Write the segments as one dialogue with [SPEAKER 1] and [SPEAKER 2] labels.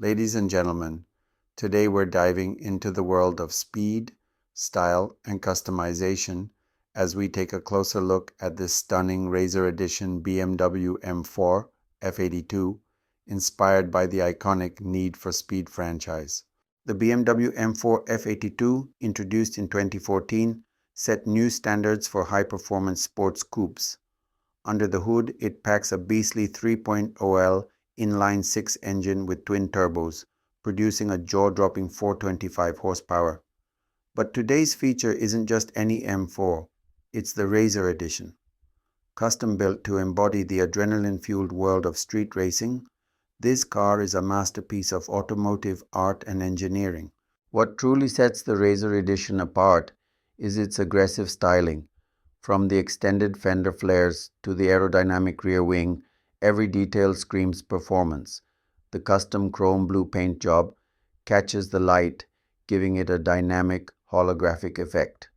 [SPEAKER 1] Ladies and gentlemen, today we're diving into the world of speed, style, and customization as we take a closer look at this stunning Razor Edition BMW M4 F82 inspired by the iconic Need for Speed franchise. The BMW M4 F82, introduced in 2014, set new standards for high-performance sports coupes. Under the hood, it packs a beastly 3.0L inline-six engine with twin turbos, producing a jaw-dropping 425 horsepower. But today's feature isn't just any M4, it's the Razor Edition. Custom built to embody the adrenaline-fueled world of street racing, this car is a masterpiece of automotive art and engineering. What truly sets the Razor Edition apart is its aggressive styling. From the extended fender flares to the aerodynamic rear wing, every detail screams performance. The custom chrome blue paint job catches the light, giving it a dynamic, holographic effect.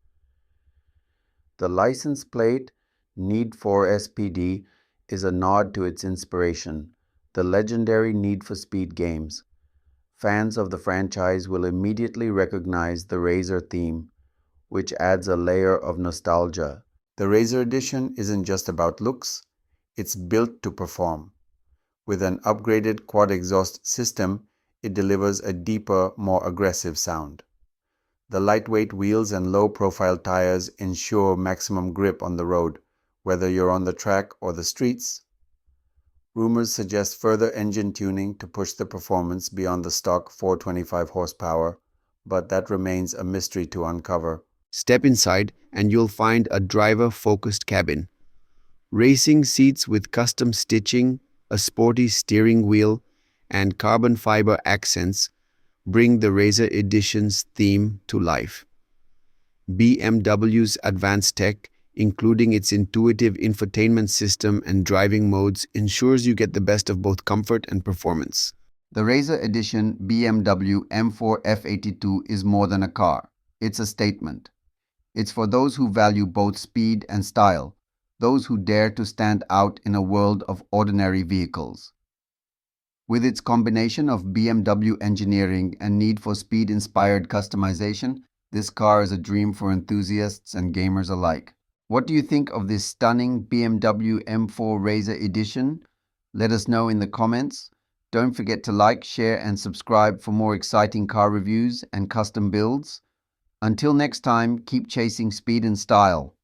[SPEAKER 1] The license plate, Need for SPD, is a nod to its inspiration, the legendary Need for Speed games. Fans of the franchise will immediately recognize the Razor theme, which adds a layer of nostalgia. The Razor Edition isn't just about looks, it's built to perform. With an upgraded quad exhaust system, it delivers a deeper, more aggressive sound. The lightweight wheels and low-profile tires ensure maximum grip on the road, whether you're on the track or the streets. Rumors suggest further engine tuning to push the performance beyond the stock 425 horsepower, but that remains a mystery to uncover.
[SPEAKER 2] Step inside and you'll find a driver-focused cabin. Racing seats with custom stitching, a sporty steering wheel, and carbon fiber accents bring the Razor Edition's theme to life. BMW's advanced tech, including its intuitive infotainment system and driving modes, ensures you get the best of both comfort and performance.
[SPEAKER 3] The Razor Edition BMW M4 F82 is more than a car. It's a statement. It's for those who value both speed and style, those who dare to stand out in a world of ordinary vehicles. With its combination of BMW engineering and Need for Speed-inspired customization, this car is a dream for enthusiasts and gamers alike. What do you think of this stunning BMW M4 Razor Edition? Let us know in the comments. Don't forget to like, share, and subscribe for more exciting car reviews and custom builds. Until next time, keep chasing speed and style.